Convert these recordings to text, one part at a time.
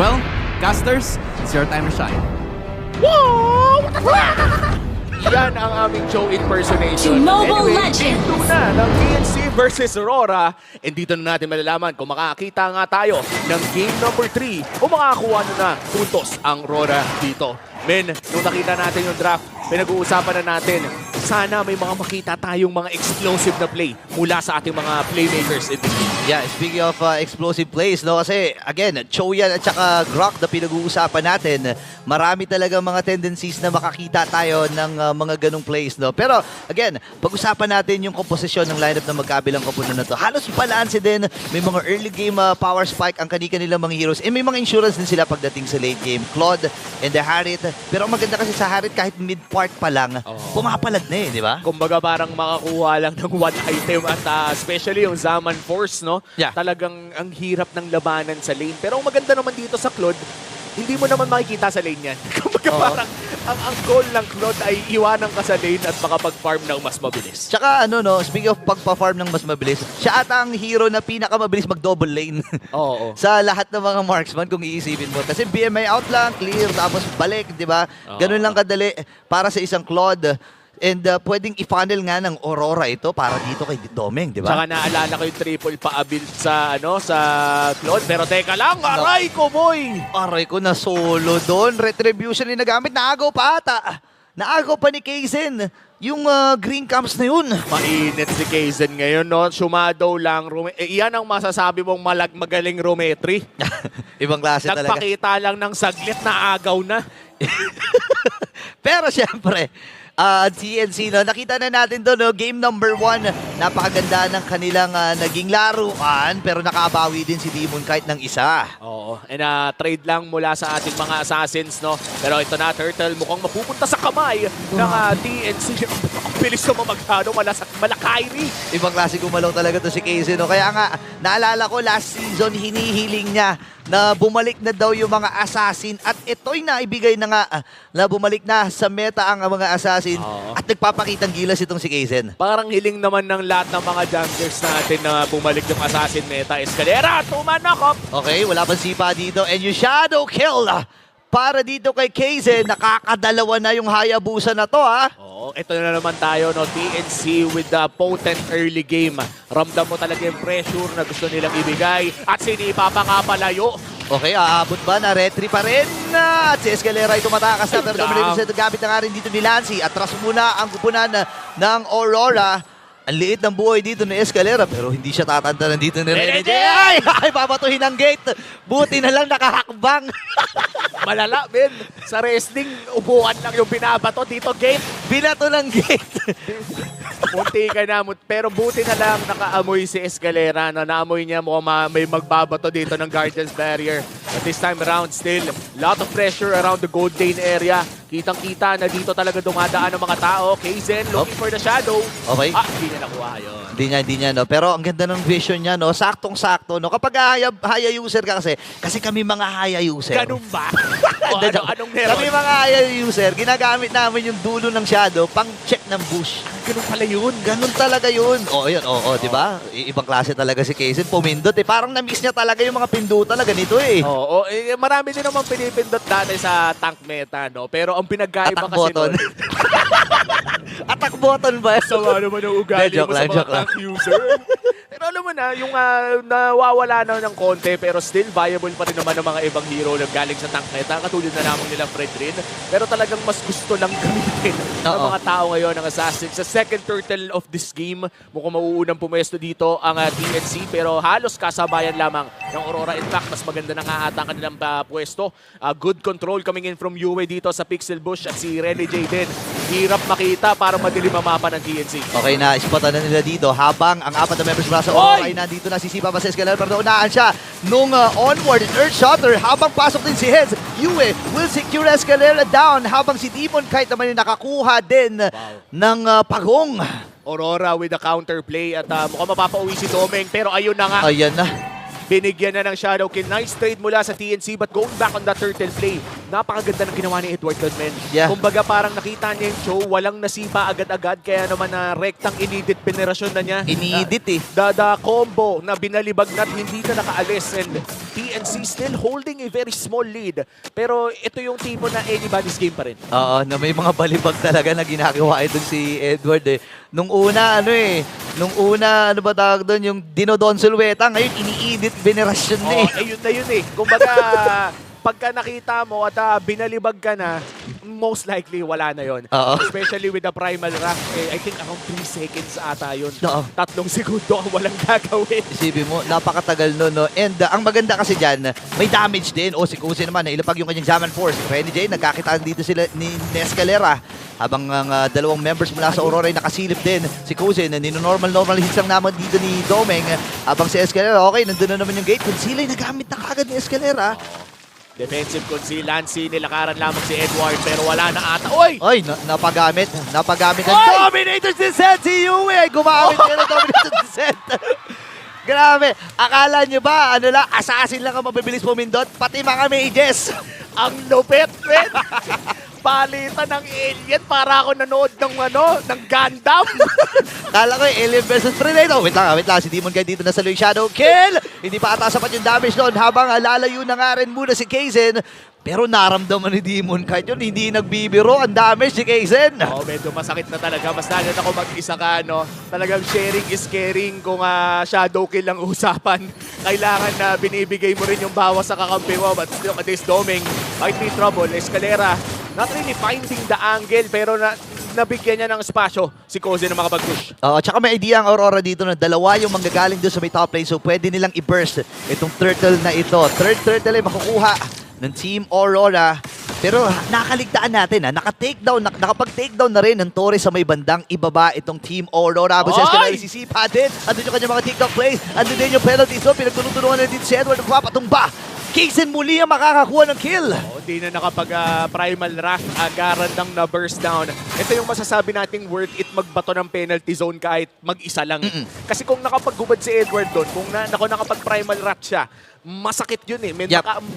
Well, casters, it's your time to shine. Yan ang aming Joe impersonation. Mobile Anyway, Legends! Game 2 na ng TNC versus Aurora. And dito na natin malalaman kung makakita nga tayo ng game number 3 o makakuha na puntos ang Aurora dito. Men, nung nakita natin yung draft, pinag-uusapan na natin, sana may mga makita tayong mga explosive na play mula sa ating mga playmakers in this game. Yeah, speaking of explosive plays, no, kasi again, Choyan at saka Grok na pinag-uusapan natin, marami talaga mga tendencies na makakita tayo ng mga ganong plays, no. Pero again, pag-usapan natin yung komposisyon ng lineup ng magkabilang koponan na to. Halos balanse din, may mga early game power spike ang kanilang mga heroes, and may mga insurance din sila pagdating sa late game. Claude and the Harit, pero ang maganda kasi sa Harit kahit mid-part pa lang, pumapalag na eh, di ba? Kumbaga parang makakuha lang ng one item at especially yung Zaman Force, no? Yeah. Talagang ang hirap ng labanan sa lane. Pero ang maganda naman dito sa Claude, hindi mo naman makikita sa lane yan. Kumbaga parang ang goal ng Claude ay iwanan ka sa lane at makapag-farm ng mas mabilis. Tsaka ano no, speaking of pagpa-farm ng mas mabilis, siya ata ang hero na pinakamabilis mag-double lane. Oo. Sa lahat ng mga marksman kung iisipin mo. Kasi BMI out lang, clear, tapos balik, di ba? Ganun lang kadali para sa isang Claude. And pwedeng i-funnel nga ng Aurora ito para dito kay Domeng, di ba? Tsaka naalala ko yung triple pa-build sa, sa Claude. Pero teka lang, aray ko, boy! Aray ko na solo doon. Retribution yung nagamit. Naagaw pa ata. Naagaw pa ni Kaizen yung green camps na yun. Mainit si Kaizen ngayon, no? Shumadow lang. Iyan ang masasabi mong magaling Rometri. Ibang klase talaga. Nagpakita lang ng saglit na agaw na. Pero syempre, TNC, no, nakita na natin doon, no, game number 1, napakaganda ng kanilang naging laruan, pero nakabawi din si Demon kahit ng isa. Oo, and trade lang mula sa ating mga assassins, no? Pero ito na, Turtle, mukhang mapupunta sa kamay ng TNC. Ang bilis na mamagano, malakairi. Ibang klase gumalaw talaga to si Casey, no? Kaya nga, naalala ko last season, hinihiling niya na bumalik na daw yung mga assassin at ito'y naibigay na nga na bumalik na sa meta ang mga assassin at nagpapakitang gilas itong si Kaizen. Parang hiling naman ng lahat ng mga junglers natin na bumalik yung assassin meta. Escalera, tumanakop! Okay, wala pang sipa dito and yung shadow kill para dito kay Kaizen. Nakakadalawa na yung Hayabusa na to, ha? Oo, ito na naman tayo, no? TNC with the potent early game. Ramdam mo talaga yung pressure na gusto nilang ibigay at sinipa pa nga palayo. Okay, aabot ba na retry pa rin? At si Escalera ay tumatakas na, pero dominated sa gamit na nga rin dito ni Lancy. Atras muna ang kupunan ng Aurora. Ang liit ng buhay dito ni Escalera, pero hindi siya tatantanan dito ni Rene J. Ay, babatuhin ang gate. Buti na lang nakahakbang. Malala, men. Sa wrestling, upuan lang yung binabato dito, gate. Binato ng gate. Munti ka na, pero buti na lang nakaamoy si Escalera. No? Naamoy niya mukhang may magbabato dito ng Guardian's Barrier. But this time around, still, lot of pressure around the gold lane area. Kitang-kita na dito talaga dumadaan ng mga tao. Kaizen looking for the shadow. Okay. Hindi niya nakuha yun. Hindi niya, no? Pero ang ganda ng vision niya, no? Saktong-sakto, no? Kapag haya user ka kasi kami mga haya user. Ganun ba? O, anong meron? Kami mga haya user, ginagamit namin yung dulo ng shadow pang check ng bush. Ganun pala yun. Ganun talaga yun. Oo, yun. Oo, di ba? Ibang klase talaga si Kaizen. Pumindot eh. Parang na-miss niya talaga yung mga pindutan na ganito eh. Oo, marami din naman pinipindot dati sa tank meta, no? Pero ang pinagkaiba Attack kasi button. nun, Attack button ba? sama naman yung ugali mo sa mga tank user. Pero alam mo na, yung nawawala na ng konti pero still viable pa rin naman ng mga ibang hero na galing sa tank meta. Katulad na naman nila Fred Rin. Pero talagang mas gusto lang gamitin ng mga tao ngayon ng Assassin. Sa second turtle of this game, mukhang mauunang pumesto dito ang TNC. Pero halos kasabayan lamang ng Aurora. In fact, mas maganda na nga ata ang kanilang pwesto. Good control coming in from Yue dito sa Pixel Bush at si Rene J din. Hirap makita para madilim ang mapa ng TNC. Okay na, spotan na nila dito habang ang apat na members mula sa Aurora ay nandito na. Sisipa pa sa Escalera pero naunahan siya nung onward in Earth Shutter habang pasok din si Hez. Yue will secure Escalera down habang si Demon kahit naman yung nakakuha din ng pagong. Aurora with the counterplay at mukhang mapapauwi si Domeng pero ayun na nga. Ayan na. Binigyan na ng Shadow Kill. Nice trade mula sa TNC but going back on that turtle play. napakaganda ng ginawa ni Edward doon, men. Yeah. Kumbaga parang nakita niya yung show, walang nasipa agad-agad, kaya naman na rektang inedit penerasyon na niya. Iniidit eh. The combo na binalibag na hindi na nakaalis, and TNC still holding a very small lead. Pero ito yung tipo na anybody's game pa rin. Oo, na may mga balibag talaga na ginagawa itong si Edward eh. Nung una, ano ba tawag doon, yung Dinodon Sulweta, ngayon iniidit venerasyon na eh. Ayun na yun eh. Kumbaga, pagka nakita mo at binalibag ka na, most likely wala na yon. Oo. Especially with the primal rush, I think around 3 seconds ata yun. Oo. 3 segundo ang walang gagawin. Isipin mo, napakatagal nun, no? And ang maganda kasi dyan, may damage din. O si Kusi naman, nailapag yung kanyang Jaman Force. Renny J, nagkakitaan dito sila ni Escalera. Habang ang dalawang members mula sa Aurora ay nakasilip din. Si Kusi, nino-normal hits lang naman dito ni Domeng. Habang si Escalera, okay, nandun na naman yung gate. Kung sila ay nagamit na kagad ni Escalera. Defensive kun si Lancy, nilakaran lamang si Edward pero wala na ata. Oy! Ay, napagamit ng Oy! Dominator's Descent si Yue. Gumamit niya ng Dominator's Descent. Grabe, akala nyo ba, assassin lang ang mabibilis pumindot? Pati mga mages. Ang lupit, men! Palitan ng alien para ako nanood ng Gundam. Kala ko Alien versus Predator. Wait lang. Si Demon Guy dito nasa yung Shadow Kill. Hindi pa ata sapat yung damage doon habang lalayo na nga rin muna si Kaizen. Pero naramdaman ni Demon Knight yun, hindi nagbibiro ang damage si Kaizen. Medyo masakit na talaga. Mas lalo na kung mag-isa ka, talagang sharing is caring kung shadow kill ang usapan. Kailangan na binibigay mo rin yung bawas sa kakampi mo. But still, this Domeng might be trouble. Escalera, not really finding the angle, pero nabigyan niya ng espasyo si Koze na makapag-push. Tsaka may idea ang Aurora dito na dalawa yung manggagaling doon sa may top lane. So pwede nilang i-burst itong turtle na ito. Third turtle ay makukuha ng Team Aurora. Pero nakaligtaan natin, nakapag-takedown na rin ng Torres sa may bandang ibaba itong Team Aurora. Habang si Escalera sisipa din. Andun yung kanyang mga TikTok plays. Andun din yung penalty zone. Pinagtulong-tulungan na din si Edward. Papatumba. Kaizen muli ang makakakuha ng kill. Hindi na nakapag-primal rush, agaran lang na burst down. Ito yung masasabi nating worth it magbato ng penalty zone kahit mag-isa lang. Kasi kung nakapaghubad si Edward doon, kung nakapag-primal rush siya, masakit yun eh.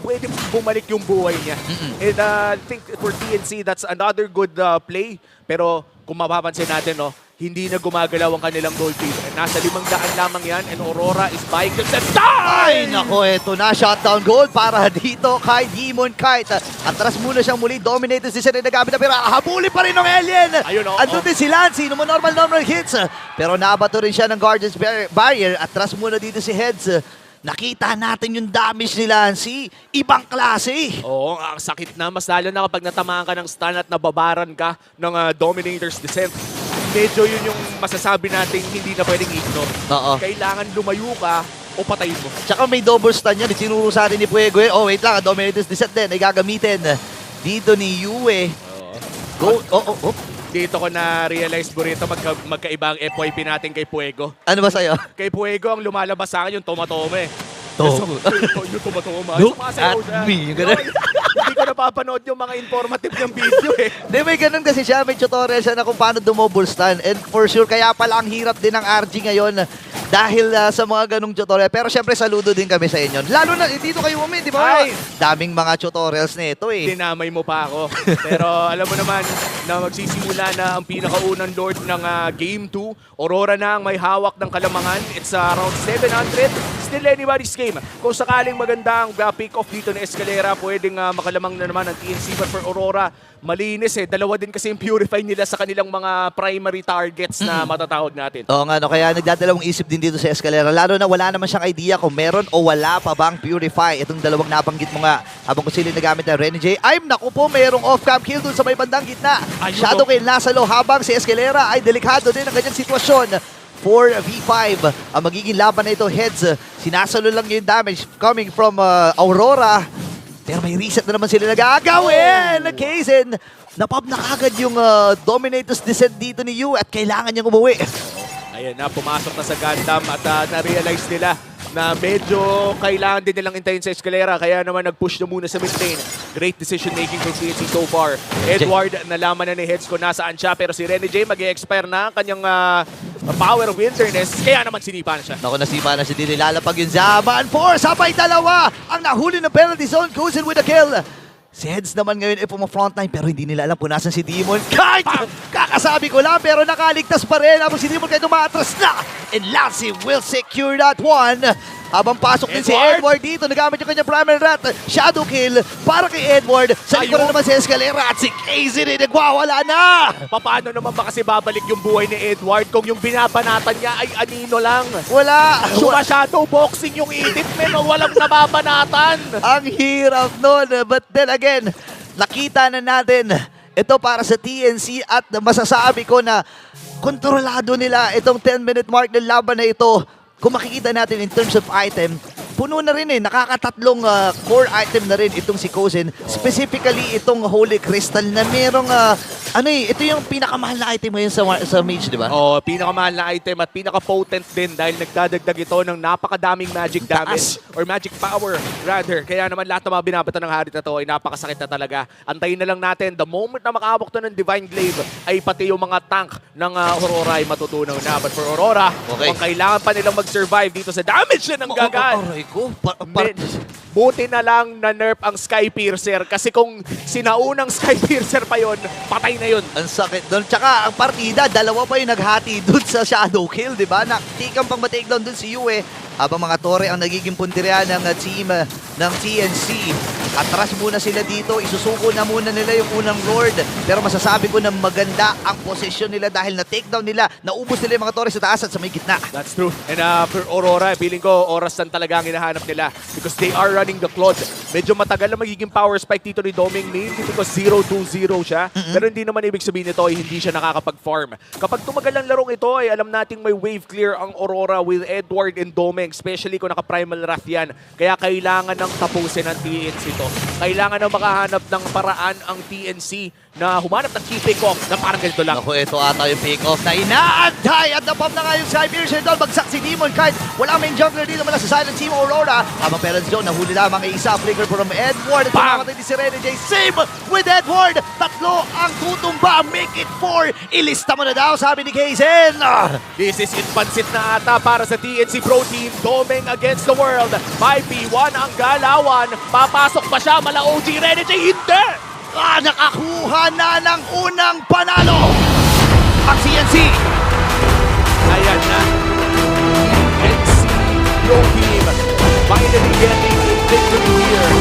Pwede bumalik yung buhay niya. And I think for TNC, that's another good play. Pero kung mapapansin natin, hindi na gumagalaw ang kanilang goalkeeper. Nasa 500 lamang yan, and Aurora is buying themselves. Ay, nako, eto na. Shutdown goal para dito kay Demon Knight. Atras muna siyang muli. Dominators din siya na nagamit na pero habuli pa rin ng alien. Ayun, Andun din si Lancy. Normal hits. Pero nabato rin siya ng Guardian's Barrier. Atras muna dito si Heads. Nakita natin yung damage ni Lancy. Ibang klase. Oo, ang sakit na. Mas lalo na kapag natamaan ka ng stun at nababaran ka ng Dominator's Descent. Medyo yun yung masasabi natin hindi na pwedeng ignore. Oo. Kailangan lumayo ka o patayin mo. Tsaka may double stun yan. Sinuro sa atin ni Puego. Wait lang. Dominator's Descent din ay gagamitin dito ni Yue. Go. Dito ko na-realize, Burrito, magkaiba ang FYP natin kay Puego. Ano ba sa'yo? Kay Puego, ang lumalabas sa akin yung tomatome. Yung tomatoma. Look Sumasayaw at siya. me. Yung ganun. Hindi ko napapanood yung mga informative ng video eh. Hindi, may ganun kasi siya. May tutorial siya na kung paano dumobble stun. And for sure, kaya pala ang hirap din ng RG ngayon dahil sa mga ganung tutorial. Pero syempre, saludo din kami sa inyo. Lalo na, dito kayo umin, di ba? Ay! Daming mga tutorials na ito eh. Dinamay mo pa ako. Pero alam mo naman na magsisimula na ang pinakaunang lord ng Game 2. Aurora na ang may hawak ng kalamangan. It's around 700. Still anybody's game. Kung sakaling maganda ang pick-off dito ni Escalera, pwedeng makalamang na naman ang TNC. But for Aurora, malinis eh. Dalawa din kasi yung purify nila sa kanilang mga primary targets na matatawag natin. Oo nga, kaya nagdadalawang isip din dito sa Escalera. Lalo na wala naman siyang idea kung meron o wala pa bang purify. Itong dalawang nabanggit mo nga habang kung sila nagamit ng Renny J. Naku po, merong off-cam kill dun sa may bandang gitna. Shadow kill nasa low habang si Escalera ay delikado din ang kanyang sitwasyon. 4v5 ang magiging laban na ito. Heads, sinasalo lang yung damage coming from Aurora. Pero may reset na naman sila nagagawin. Kaizen, napop na kagad yung Dominator's Descent dito ni Yu at kailangan niyang umuwi. Ayan na, pumasok na sa Gundam at na-realize nila na medyo kailangan din nilang intayin sa Escalera, kaya naman nag-push na muna sa mid lane. Great decision making from TNC so far. Edward, nalaman na ni Heads kung nasaan siya, pero si Renny J mag-e-expire na ang kanyang power of wilderness, kaya naman sinipa na siya. Naku, nasipa na si Dili. Lalapag yung Zaman. 4 sabay dalawa ang nahuli ng penalty zone. Kusin with a kill. Si Heads naman ngayon ay puma-frontline pero hindi nila alam kung nasan si Demon. Kahit kakasabi ko lang pero nakaligtas pa rin habang si Demon kahit umatras na. And Lassie will secure that one. Habang pasok din si Edward dito, nagamit yung kanyang primary rat. Shadow kill para kay Edward. Sa likuran naman si Escalera at si KZ rin nagwawala na. Paano naman ba kasi babalik yung buhay ni Edward kung yung binabanatan niya ay anino lang? Wala. Masyado boxing yung edit, pero walang nababanatan. Ang hirap nun. But then again, nakita na natin ito para sa TNC at masasabi ko na kontrolado nila itong 10-minute mark ng laban na ito. Kung makikita natin in terms of item, puno na rin nakakatatlong core item na rin itong si Kozen. Specifically itong Holy Crystal na merong, ito yung pinakamahal na item ngayon sa Mage, di ba? Oh, pinakamahal na item at pinaka-potent din dahil nagdadagdag ito ng napakadaming magic damage or magic power rather. Kaya naman lahat ng mga binabato ng Harit na to ay napakasakit na talaga. Antayin na lang natin, the moment na makahawak to ng Divine Glaive ay pati yung mga tank ng Aurora ay matutunaw na. But for Aurora, kung kailangan pa nilang survive dito sa damage na ng gagal. Aray ko. Buti na lang na nerf ang Sky Piercer kasi kung sinaunang Sky Piercer pa yon, patay na yun. Ang sakit doon. Tsaka ang partida, dalawa pa yung naghati doon sa Shadow Kill, di ba? Naktikang pang ma-take down doon si Yue. Habang mga Tore ang nagiging puntirya ng team ng TNC. Atras muna sila dito. Isusuko na muna nila yung unang Lord. Pero masasabi ko na maganda ang posisyon nila dahil na-takedown nila. Naubos nila yung mga Tore sa taas at sa may gitna. That's true. And for Aurora, feeling ko oras lang talaga ang hinahanap nila because they are running the Claude. Medyo matagal na magiging power spike dito ni Doming mainly because 0-2-0 siya. Pero hindi naman ibig sabihin nito ay hindi siya nakakapag-farm. Kapag tumagal ang larong ito ay alam nating may wave clear ang Aurora with Edward and Doming, especially kung naka-primal wrath yan. Kaya kailangan ng tapusin ng TNC to. Kailangan na makahanap ng paraan ang TNC na humanap ng key pick-off na parang ganito lang. Naku, ito ata yung pick-off na inaantay at napop na nga yung Sky Piercer doon. Bagsak si Demon kahit wala main jungler dito mula sa Silent Team Aurora. Habang Parents Zone, nahuli lamang ang isa. Flicker from Edward. At tumamatay din si Rene J. Save with Edward. Tatlo ang tutumba. Make it 4. Ilista mo na daw, sabi ni Kaizen. This is pansit na ata para sa TNC Pro Team. Doming against the world. 5v1 ang galawan. Papasok pa siya. Mala OG Rene J. Hindi! Nakakuha na ng unang panalo. Ang CNC. Ayan na. TNC Pro Team finally getting a victory here